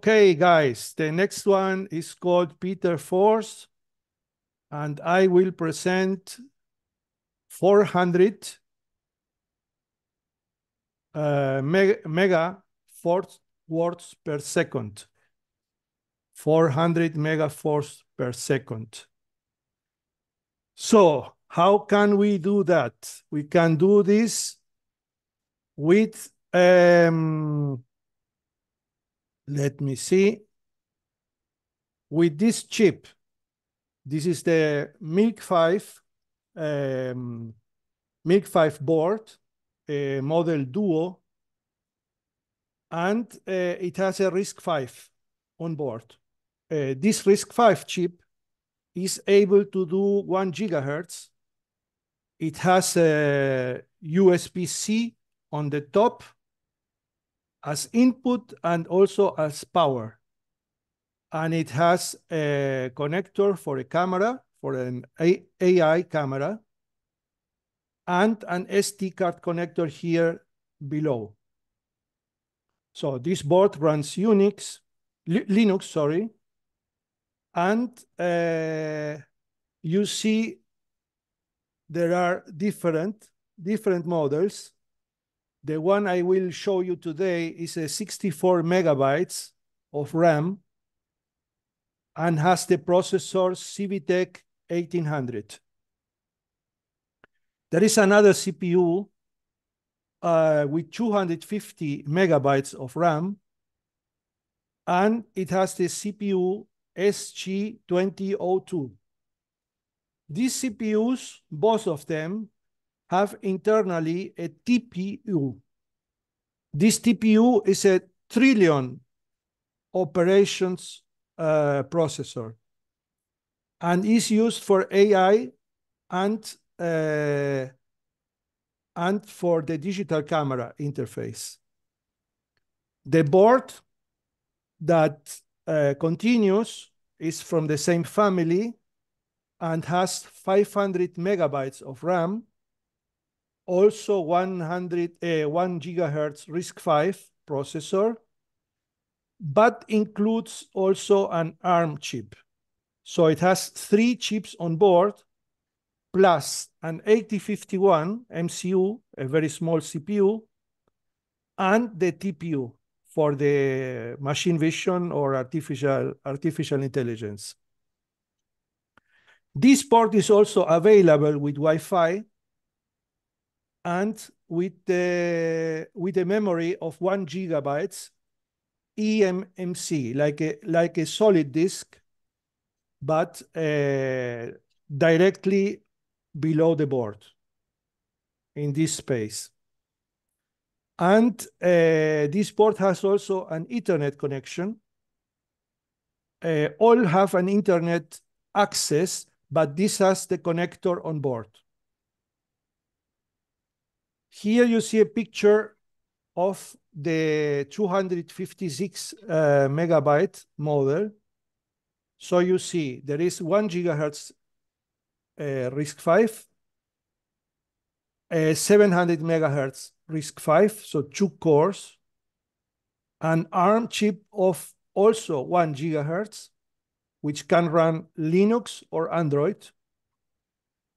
Okay, guys, the next one is called Peter Force, and I will present 400 MegaForthWords per second. 400 MegaForce per second. So how can we do that? We can do this with, let me see, with this chip. This is the Milk 5 board, model Duo, and it has a RISC-V on board. This RISC-V chip is able to do 1 gigahertz. It has a USB-C on the top as input and also as power. And it has a connector for a camera, for an AI camera, and an SD card connector here below. So this board runs Linux, sorry, and you see there are different models. The one I will show you today is a 64 megabytes of RAM and has the processor CVTech 1800. There is another CPU with 250 megabytes of RAM, and it has the CPU SG2002. These CPUs, both of them, have internally a TPU. This TPU is a trillion operations processor and is used for AI and for the digital camera interface. The board that continues is from the same family and has 500 megabytes of RAM, also 1 gigahertz RISC-V processor, but includes also an ARM chip. So it has 3 chips on board, plus an 8051 MCU, a very small CPU, and the TPU for the machine vision or artificial intelligence. This port is also available with Wi-Fi and with a memory of 1 gigabytes eMMC, like a solid disk, but directly below the board in this space. And this port has also an Ethernet connection. All have an Internet access, but this has the connector on board. Here you see a picture of the 256 megabyte model. So you see there is 1 gigahertz RISC-V, 700 megahertz RISC-V, so 2 cores, an ARM chip of also 1 gigahertz, which can run Linux or Android,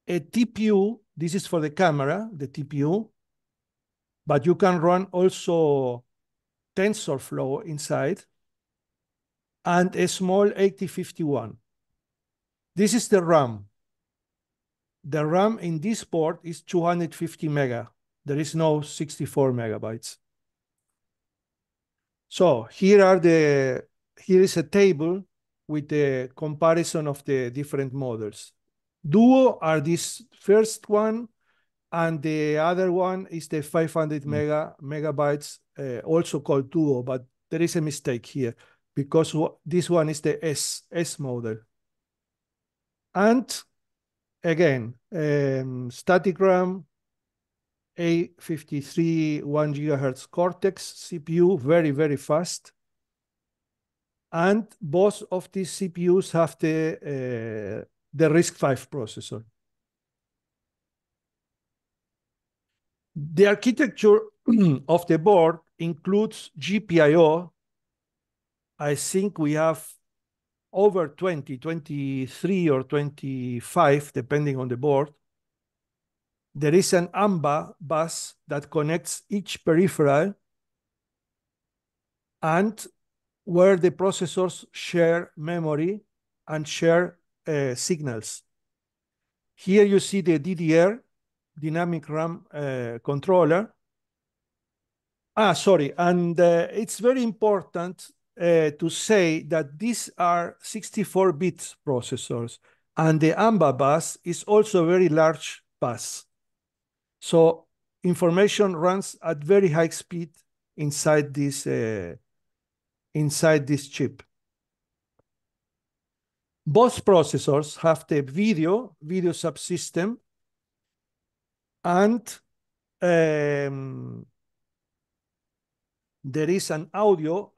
a TPU, this is for the camera, the TPU, but you can run also TensorFlow inside, and a small 8051. This is the RAM. The RAM in this port is 250 mega. There is no 64 megabytes. So here is a table with the comparison of the different models. Duo are this first one, and the other one is the 500 megabytes, also called Duo, but there is a mistake here because this one is the S model. And again, static RAM, A53 1 gigahertz Cortex CPU, very, very fast. And both of these CPUs have the RISC-V processor. The architecture of the board includes GPIO I think we have over 20, 23 or 25, depending on the board. There is an AMBA bus that connects each peripheral and where the processors share memory and share signals. Here you see the DDR, dynamic RAM controller. Sorry, and it's very important to say that these are 64-bit processors, and the AMBA bus is also a very large bus. So information runs at very high speed inside this chip. Both processors have the video subsystem, and there is an audio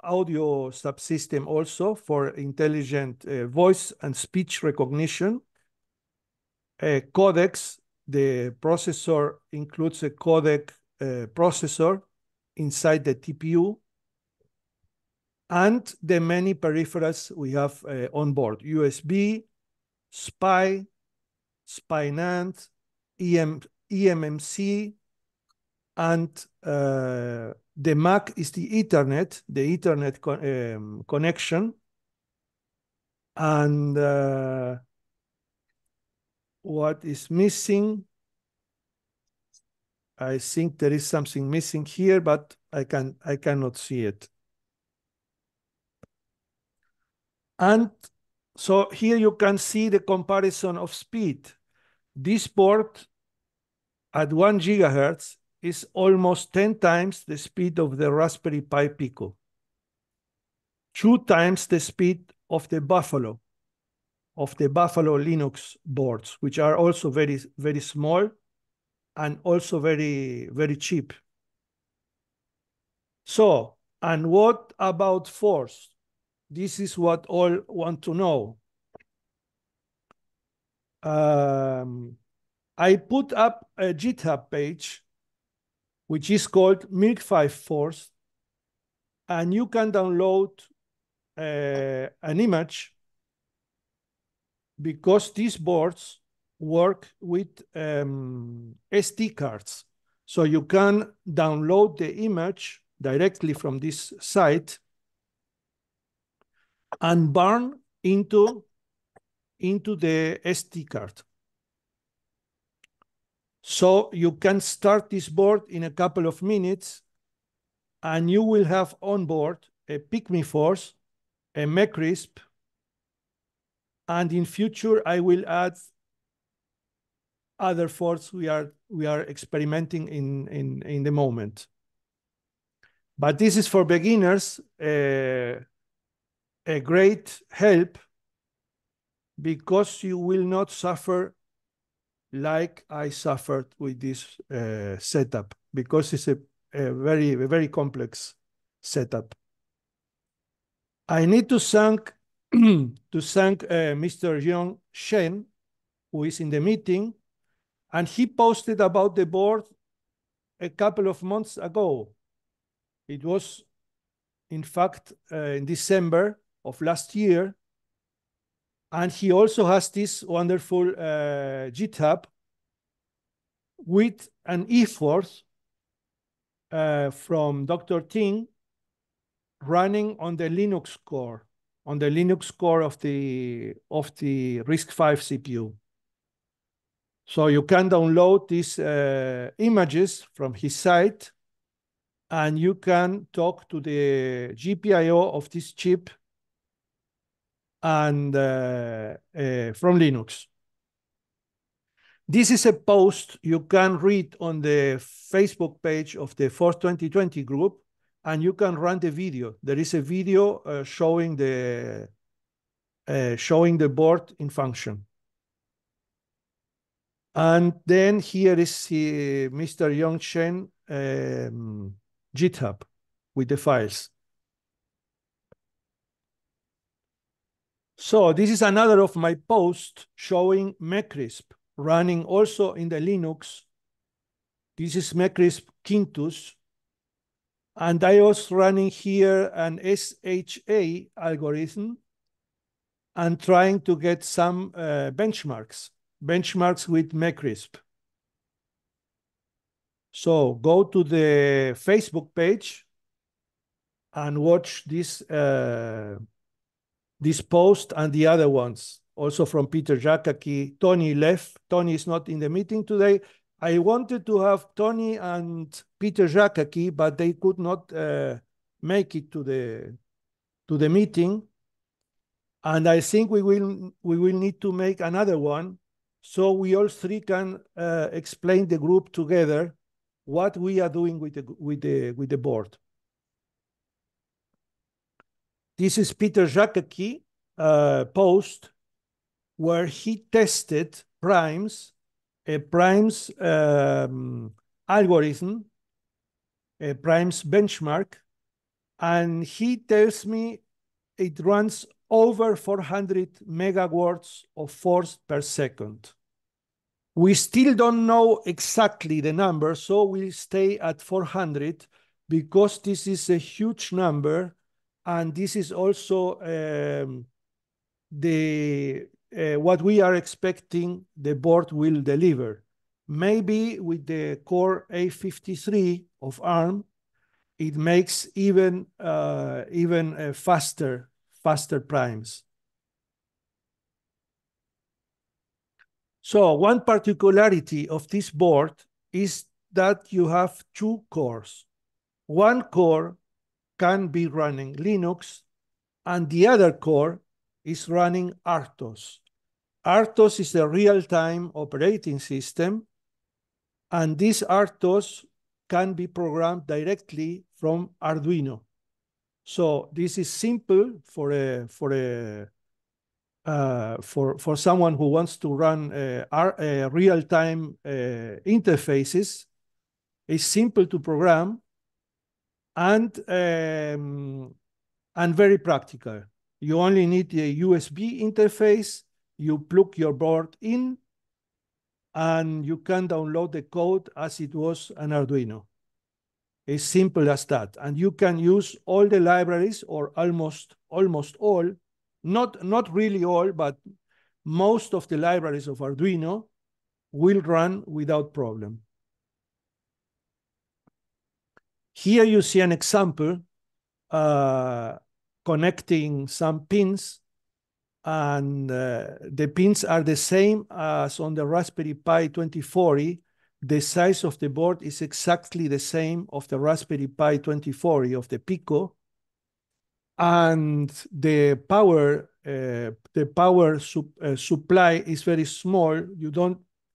subsystem also for intelligent voice and speech recognition. Codecs, the processor includes a codec processor inside the TPU, and the many peripherals we have on board: USB, SPI, NAND, eMMC, and the MAC is the Ethernet connection. And what is missing? I think there is something missing here, but I cannot see it. And so here you can see the comparison of speed. This board at 1 gigahertz is almost 10 times the speed of the Raspberry Pi Pico, 2 times the speed of the Buffalo Linux boards, which are also very, very small and also very, very cheap. So, and what about force? This is what all want to know. I put up a GitHub page, which is called MegaForthWords, and you can download an image, because these boards work with SD cards. So you can download the image directly from this site and burn into the SD card. So you can start this board in a couple of minutes, and you will have on board a PiCMeForce, a MeCrisp, and in future I will add other forts we are experimenting in the moment. But this is for beginners, a great help, because you will not suffer like I suffered with this setup, because it's a very complex setup. I need to thank Mr. Young Shen, who is in the meeting, and he posted about the board a couple of months ago. It was, in fact, in December of last year. And he also has this wonderful GitHub with an effort from Dr. Ting running on the Linux core, of the RISC-V CPU. So you can download these images from his site, and you can talk to the GPIO of this chip and from Linux. This is a post you can read on the Facebook page of the Force 2020 group, and you can run the video. There is a video showing the board in function. And then here is Mr. Yongshen GitHub with the files. So this is another of my posts showing MeCrisp running also in the Linux. This is MeCrisp Quintus. And I was running here an SHA algorithm and trying to get some benchmarks with MeCrisp. So go to the Facebook page and watch this post and the other ones, also from Peter Jakaki. Tony left. Tony is not in the meeting today. I wanted to have Tony and Peter Jakaki, but they could not make it to the meeting. And I think we will need to make another one so we all three can explain the group together what we are doing with the board. This is Peter Jakaki post where he tested a primes algorithm, a primes benchmark, and he tells me it runs over 400 megawatts of force per second. We still don't know exactly the number, so we'll stay at 400 because this is a huge number, and this is also what we are expecting the board will deliver. Maybe with the core A53 of ARM, it makes even faster primes. So one particularity of this board is that you have two cores. One core can be running Linux, and the other core is running RTOS. RTOS is a real-time operating system, and this RTOS can be programmed directly from Arduino. So this is simple for someone who wants to run real-time interfaces. It's simple to program and very practical. You only need a USB interface. You plug your board in, and you can download the code as it was an Arduino. It's simple as that. And you can use all the libraries, or almost all, not really all, but most of the libraries of Arduino will run without problem. Here you see an example connecting some pins, and the pins are the same as on the Raspberry Pi 2040. The size of the board is exactly the same of the Raspberry Pi 2040 of the Pico, and the power supply is very small.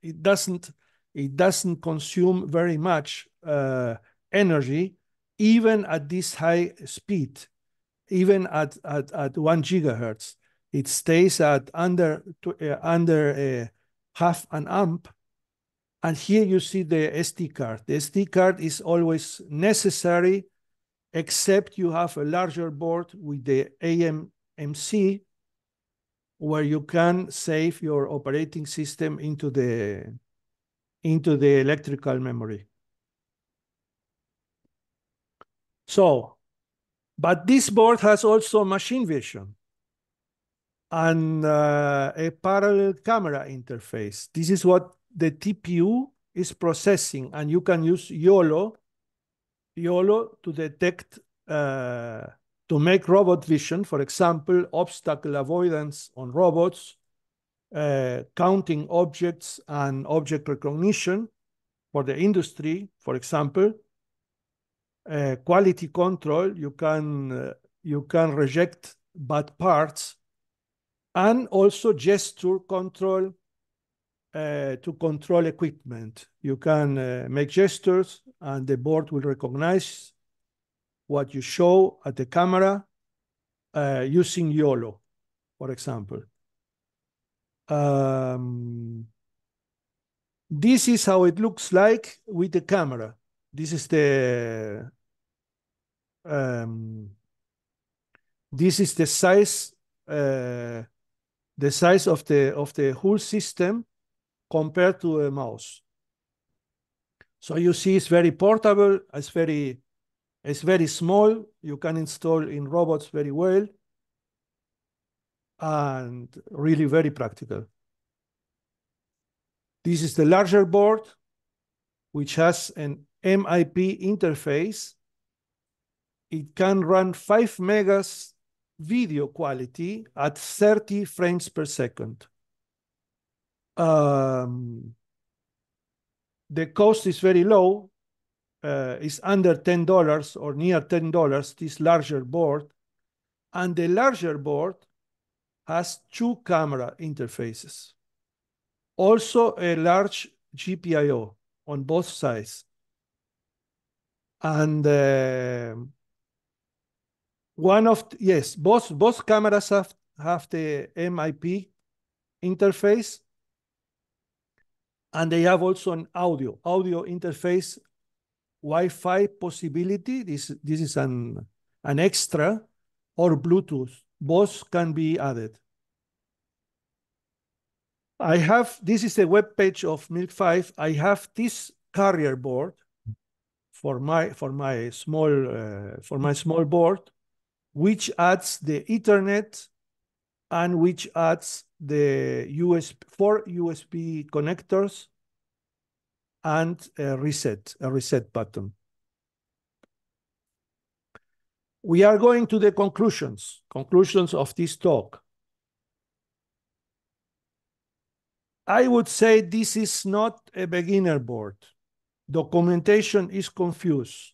It doesn't consume very much energy, even at this high speed, even at 1 gigahertz. It stays at under half an amp. And here you see the SD card. The SD card is always necessary, except you have a larger board with the AMMC, where you can save your operating system into the electrical memory. So, but this board has also machine vision and a parallel camera interface. This is what the TPU is processing, and you can use YOLO to detect, to make robot vision, for example, obstacle avoidance on robots, counting objects and object recognition for the industry, for example, quality control. You can reject bad parts, and also gesture control to control equipment. You can make gestures, and the board will recognize what you show at the camera using YOLO, for example. This is how it looks like with the camera. This is the size of the whole system compared to a mouse. So you see, it's very portable. It's very It's very small. You can install in robots very well and really very practical. This is the larger board, which has an MIP interface. It can run 5 megas video quality at 30 frames per second. The cost is very low. It's under $10 or near $10, this larger board. And the larger board has 2 camera interfaces. Also a large GPIO on both sides. And both cameras have the MIP interface, and they have also an audio interface, Wi-Fi possibility. This is an extra, or Bluetooth. Both can be added. This is the web page of Milk 5. I have this carrier board for my small board, which adds the Ethernet and which adds the 4 USB connectors and a reset button. We are going to the conclusions of this talk. I would say this is not a beginner board. Documentation is confused.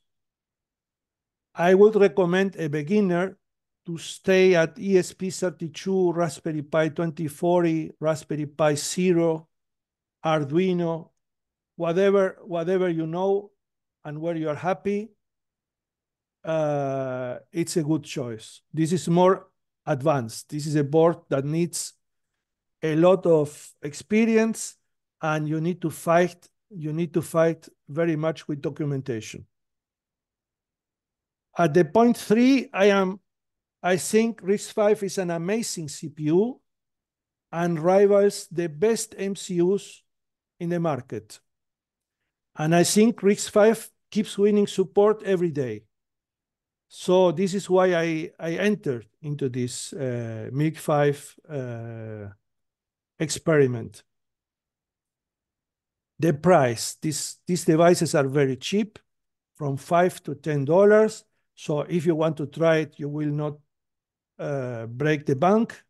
I would recommend a beginner to stay at ESP32, Raspberry Pi 2040, Raspberry Pi Zero, Arduino, whatever you know and where you are happy. It's a good choice. This is more advanced. This is a board that needs a lot of experience, and you need to fight very much with documentation. At the point 3, I think RISC-V is an amazing CPU and rivals the best MCUs in the market. And I think RISC-V keeps winning support every day. So this is why I entered into this MiG-5 experiment. The price, these devices are very cheap, from $5 to $10. So if you want to try it, you will not break the bank.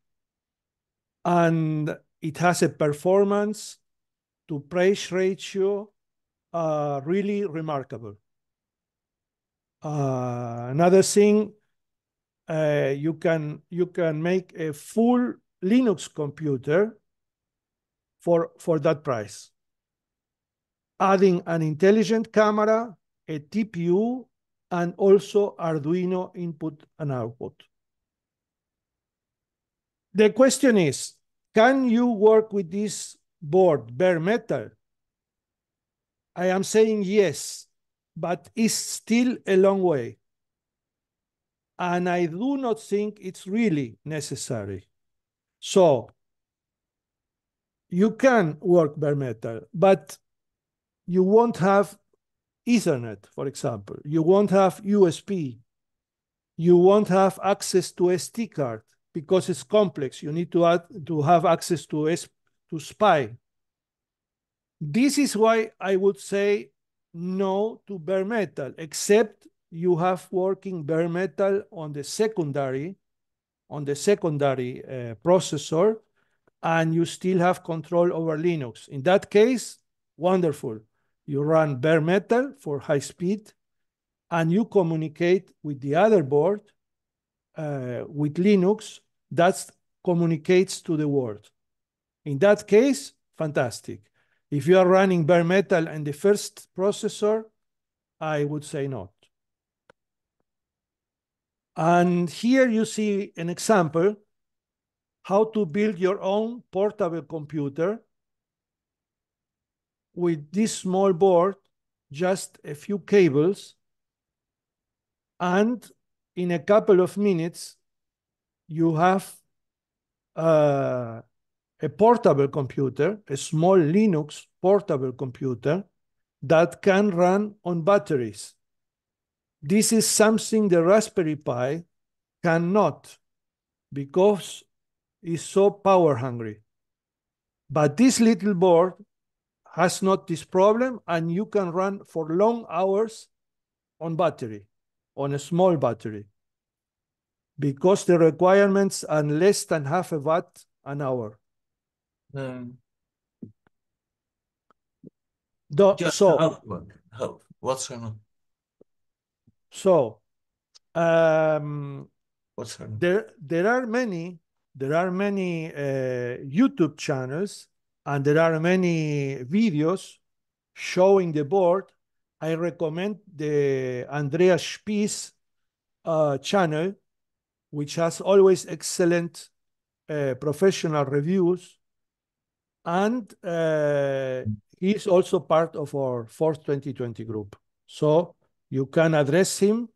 And it has a performance to price ratio really remarkable. Another thing, you can make a full Linux computer for that price, adding an intelligent camera, a TPU, and also Arduino input and output. The question is, can you work with this board bare metal? I am saying yes, but it's still a long way. And I do not think it's really necessary. So you can work bare metal, but you won't have Ethernet, for example. You won't have USB. You won't have access to SD card because it's complex. You need to have access to SPI. This is why I would say no to bare metal, except you have working bare metal on the secondary processor, and you still have control over Linux. In that case, wonderful. You run bare metal for high speed, and you communicate with the other board with Linux that communicates to the world. In that case, fantastic. If you are running bare metal and the first processor, I would say not. And here you see an example how to build your own portable computer with this small board, just a few cables, and in a couple of minutes, you have a portable computer, a small Linux portable computer that can run on batteries. This is something the Raspberry Pi cannot because it's so power hungry. But this little board has not this problem, and you can run for long hours on battery, on a small battery, because the requirements are less than half a watt an hour. Just So, half. What's her name? so What's her name? there are many YouTube channels, and there are many videos showing the board. I recommend the Andreas Spies channel, which has always excellent professional reviews, and he's also part of our Forth 2020 group. So you can address him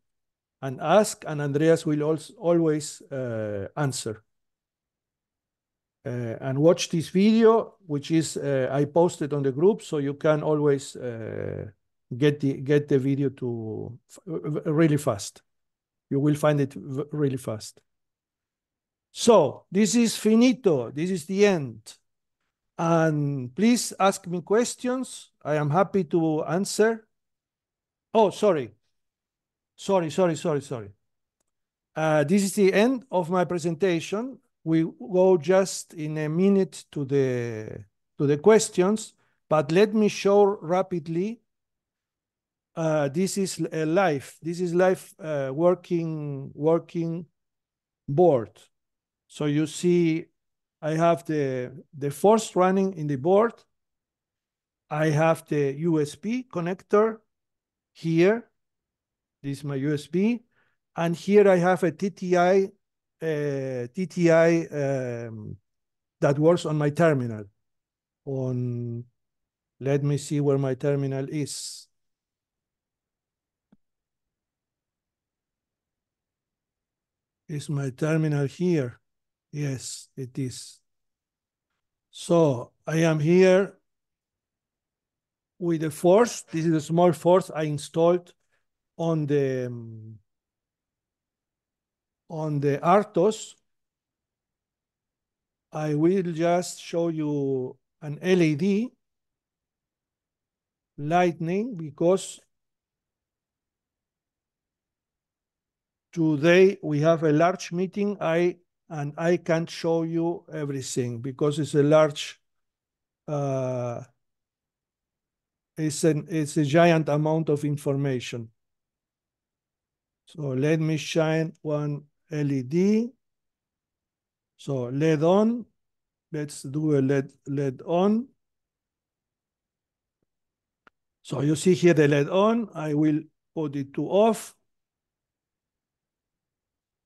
and ask, and Andreas will also always answer. And watch this video, which is I posted on the group, so you can always get the video to really fast. You will find it really fast. So this is finito. This is the end. And please ask me questions. I am happy to answer. Oh, sorry. Sorry. This is the end of my presentation. We go just in a minute to the questions, but let me show rapidly. This is a live. This is live working board. So you see, I have the force running in the board. I have the USB connector here. This is my USB. And here I have a TTI that works on my terminal. Let me see where my terminal is. Is my terminal here? Yes, it is. So I am here with a force. This is a small force I installed on the RTOS. I will just show you an LED lightning, because today we have a large meeting. I can't show you everything because it's a large, it's a giant amount of information. So let me shine one LED. So LED on. Let's do a LED on. So you see here the LED on. I will put it to off.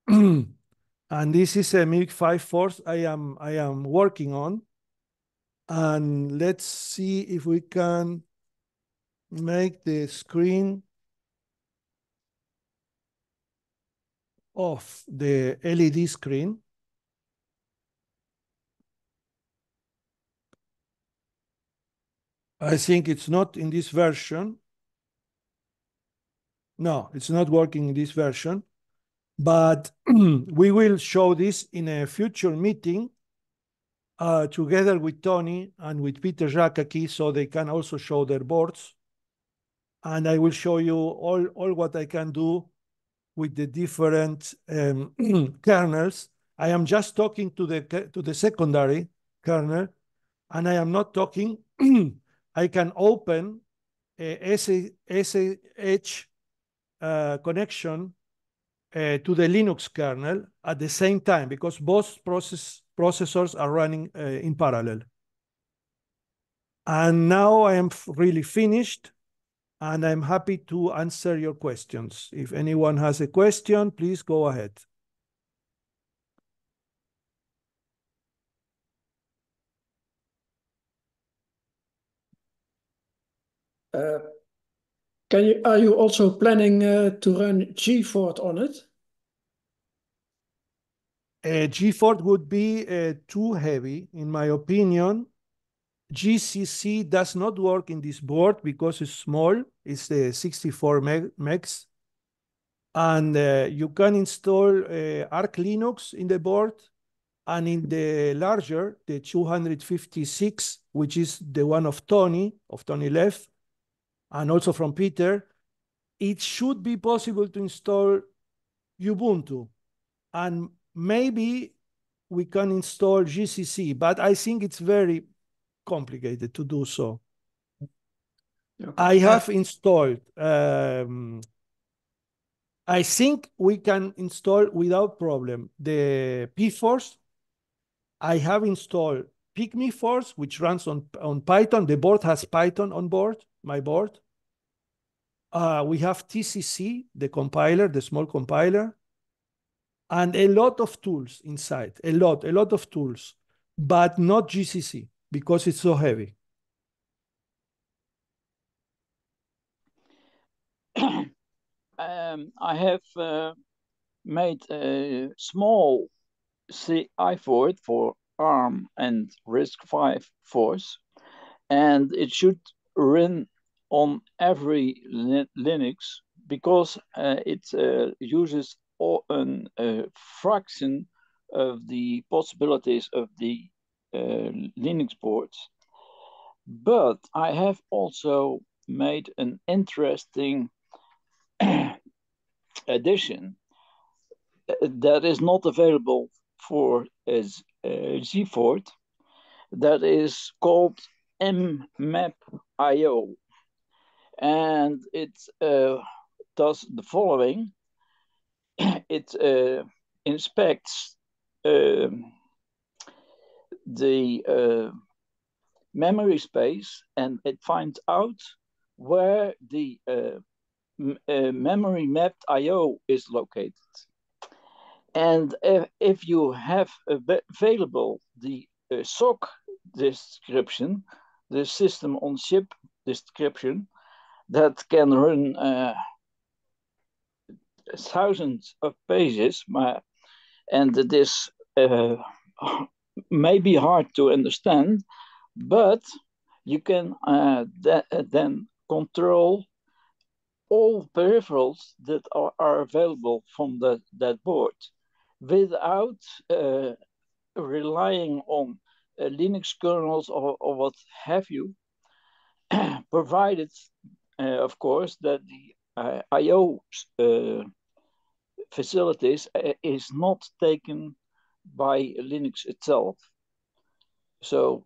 And this is a MiG-5 force I am working on. And let's see if we can make the screen off, the LED screen. I think it's not in this version. No, it's not working in this version. But we will show this in a future meeting together with Tony and with Peter Jakaki, so they can also show their boards. And I will show you all what I can do with the different kernels. I am just talking to the secondary kernel, and I am not talking. I can open a SSH connection to the Linux kernel at the same time, because both processors are running in parallel. And now I am really finished, and I'm happy to answer your questions. If anyone has a question, please go ahead. Are you also planning to run GFort on it? GFort would be too heavy, in my opinion. GCC does not work in this board because it's small. It's 64 megs. And you can install Arch Linux in the board, and in the larger, the 256, which is the one of Tony Leff, and also from Peter, it should be possible to install Ubuntu. And maybe we can install GCC, but I think it's very complicated to do so. Okay. I have installed, I think we can install without problem the pForce. I have installed PygMeForce, which runs on Python. The board has Python on board, my board. We have TCC, the compiler, the small compiler, and a lot of tools inside, a lot of tools, but not GCC because it's so heavy. I have made a small CI for it for ARM and RISC-V force, and it should run on every Linux because it uses a fraction of the possibilities of the Linux boards. But I have also made an interesting addition that is not available for GFort, that is called mmap.io, and it does the following. It inspects the memory space, and it finds out where the memory mapped IO is located. And if you have available the SOC description, the system on chip description, that can run thousands of pages, and this may be hard to understand, but you can then control all peripherals that are available from that board without relying on Linux kernels or what have you, provided, of course, that the I/O facilities is not taken by Linux itself. So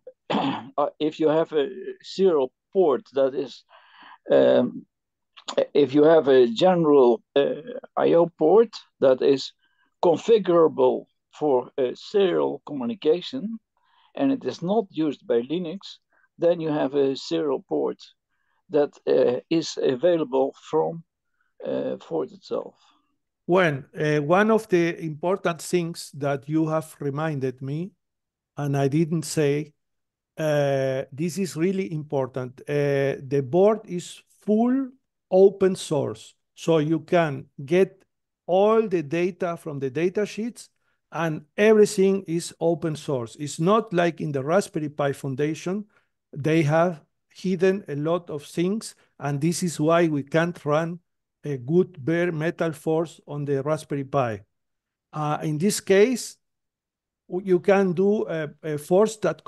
if you have a serial port that is, if you have a general I/O port that is configurable for serial communication, and it is not used by Linux, then you have a serial port that is available from Ford itself. Well, one of the important things that you have reminded me, and I didn't say, this is really important. The board is full open source, so you can get all the data from the data sheets, and everything is open source. It's not like in the Raspberry Pi Foundation. They have hidden a lot of things, and this is why we can't run a good bare metal force on the Raspberry Pi. In this case, you can do a force that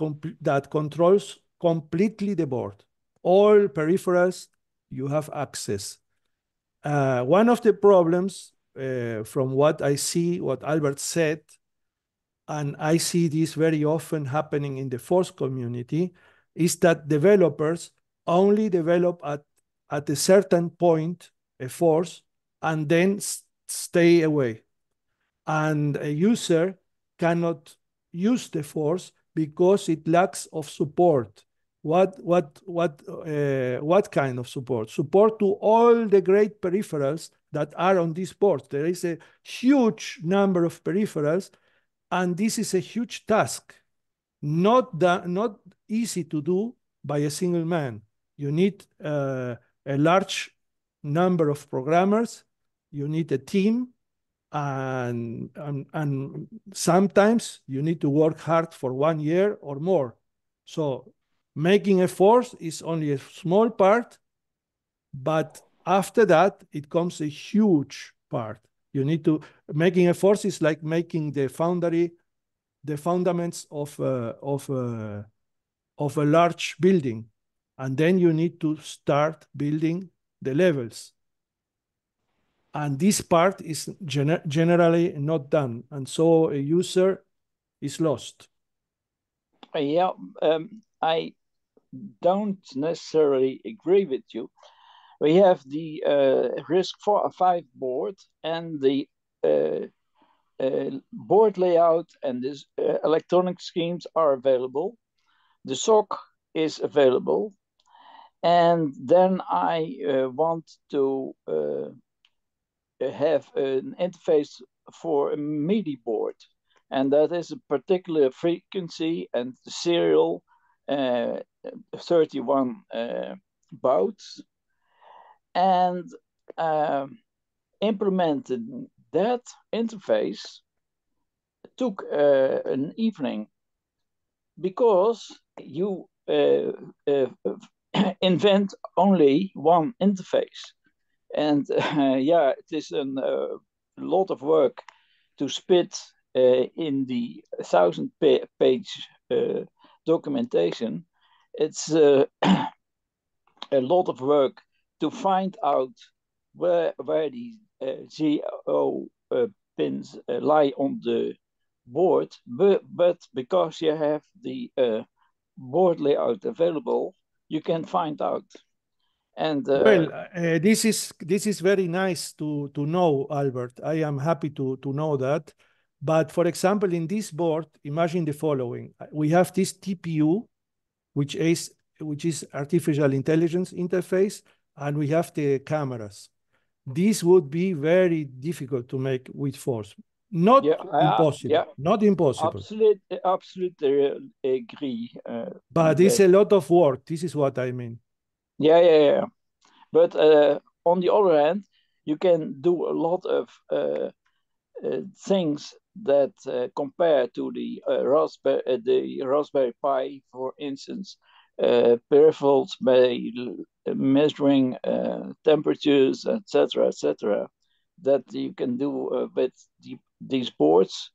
controls completely the board. All peripherals, you have access. One of the problems, from what I see, what Albert said, and I see this very often happening in the force community, is that developers only develop at a certain point a force and then stay away. And a user cannot use the force because it lacks of support. What kind of support? Support to all the great peripherals that are on this board. There is a huge number of peripherals, and this is a huge task, not easy to do by a single man. You need a large number of programmers. You need a team, and sometimes you need to work hard for 1 year or more. So making a force is only a small part, but after that, it comes a huge part. You need to, making a force is like making the fundaments of a large building. And then you need to start building the levels. And this part is generally not done. And so a user is lost. Yeah, I don't necessarily agree with you. We have the RISC-V board, and the board layout and this electronic schemes are available. The SOC is available. And then I want to have an interface for a MIDI board. And that is a particular frequency and serial 31 bouts. And implementing that interface took an evening, because you invent only one interface. And yeah, it is a lot of work to spit in the 1,000-page documentation. It's a lot of work to find out where the GO pins lie on the board, but because you have the board layout available, you can find out. And this is very nice to know, Albert. I am happy to know that. But for example, in this board, imagine the following: we have this TPU, which is artificial intelligence interface, and we have the cameras. This would be very difficult to make with force. Not impossible. Yeah, not impossible. Absolutely agree. But it's a lot of work. This is what I mean. Yeah. But on the other hand, you can do a lot of things that compare to the Raspberry Pi, for instance, peripherals by measuring temperatures, etc., that you can do with these boards,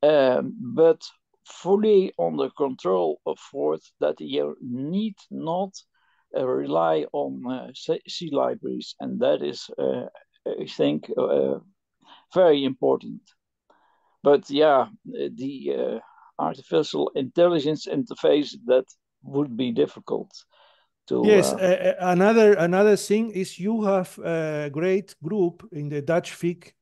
but fully under control of Ford, that you need not rely on C libraries, and that is, I think, very important. But yeah, the artificial intelligence interface, that would be difficult to. Yes, another thing is you have a great group in the Dutch FIC,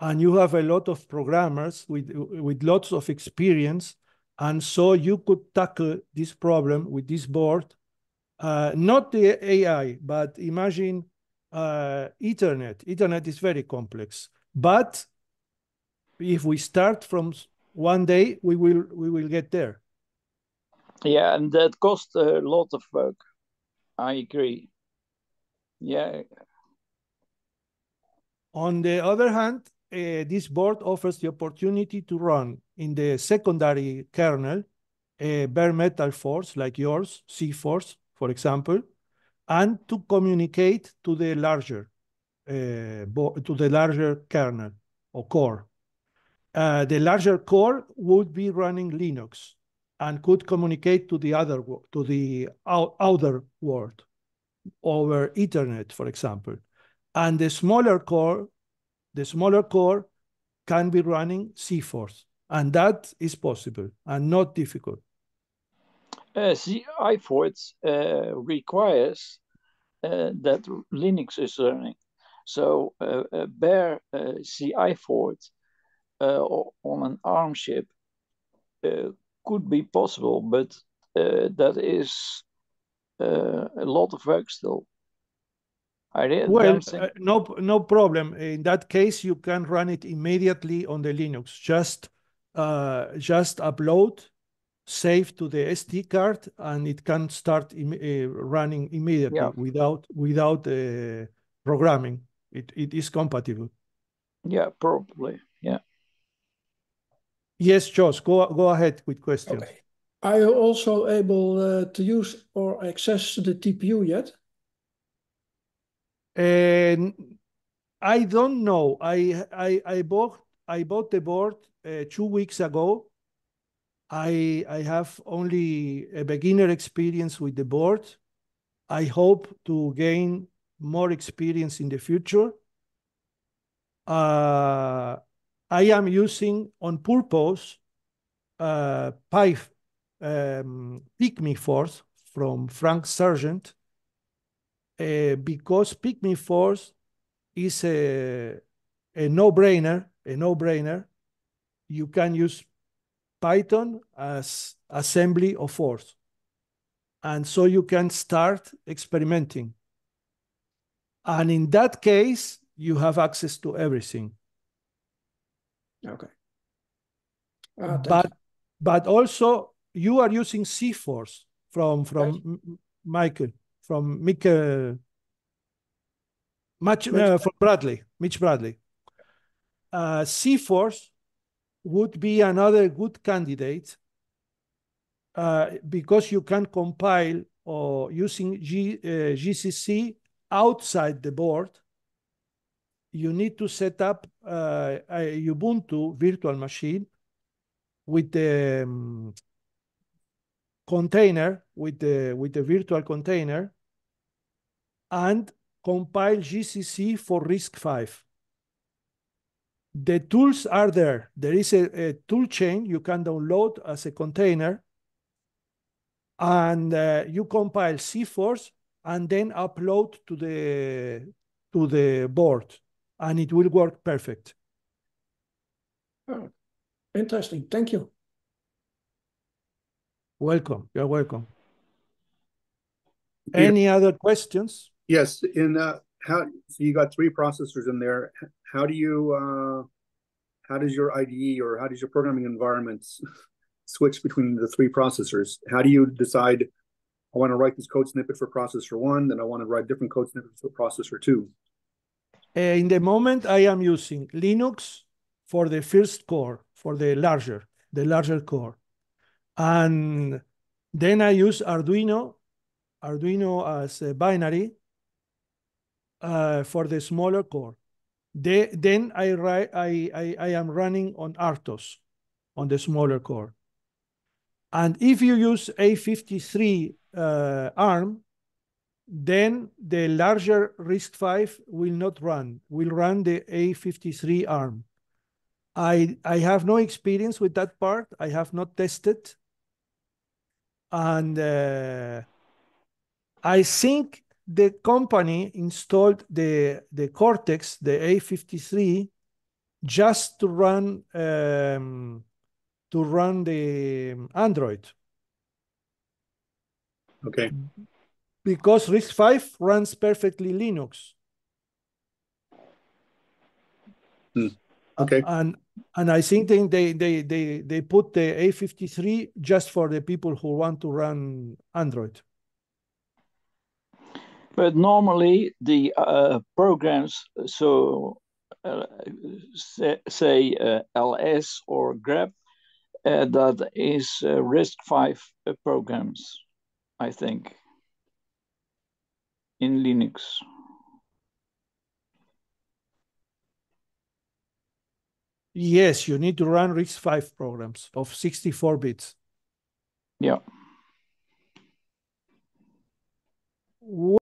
and you have a lot of programmers with lots of experience, and so you could tackle this problem with this board. Not the AI, but imagine Ethernet. Ethernet is very complex, but if we start from one day, we will get there. Yeah, and that costs a lot of work. I agree. Yeah. On the other hand, this board offers the opportunity to run in the secondary kernel a bare metal force like yours, C force, for example, and to communicate to the larger kernel or core. The larger core would be running Linux and could communicate to the outer world over Ethernet, for example. And the smaller core can be running C-Force, and that is possible and not difficult. CI-Force requires that Linux is running. So bare CI-Force on an ARM chip could be possible, but that is a lot of work still. No problem. In that case, you can run it immediately on the Linux. Just upload, save to the SD card, and it can start running immediately without programming. It is compatible. Yeah, probably. Yeah. Yes, Josh, go ahead with questions. Okay. Are you also able to use or access the TPU yet? I don't know. I bought the board 2 weeks ago. I have only a beginner experience with the board. I hope to gain more experience in the future. I am using on purpose PickMeForce from Frank Sargent because PickMeForce is a no-brainer, You can use Python as assembly of force. And so you can start experimenting. And in that case, you have access to everything. Okay. But also you are using C-Force from Michael, from Michael, from Bradley, Mitch Bradley. C-Force would be another good candidate because you can compile or using GCC outside the board. You need to set up a Ubuntu virtual machine with the container, with the virtual container, and compile GCC for RISC-V. The tools are there. There is a tool chain you can download as a container, and you compile C-Force and then upload to the board, and it will work perfect. Oh, interesting. Thank you. Welcome. You're welcome. Peter, Any other questions? yes, so you got 3 processors in there. How does your IDE or how does your programming environments switch between the 3 processors? How do you decide, I want to write this code snippet for processor 1, then I want to write different code snippets for processor 2? In the moment, I am using Linux for the first core, for the larger core. And then I use Arduino as a binary for the smaller core. Then I am running on RTOS on the smaller core. And if you use A53 ARM, then the larger RISC-V will not run, will run the A53 ARM. I have no experience with that part. I have not tested. And I think the company installed the Cortex, the A53, just to run the Android. Okay. Because RISC-V runs perfectly Linux. Okay. And I think they put the A53 just for the people who want to run Android. But normally the programs, say LS or grep, that is RISC-V programs, I think, in Linux. Yes, you need to run RISC-V programs of 64 bits. Yeah.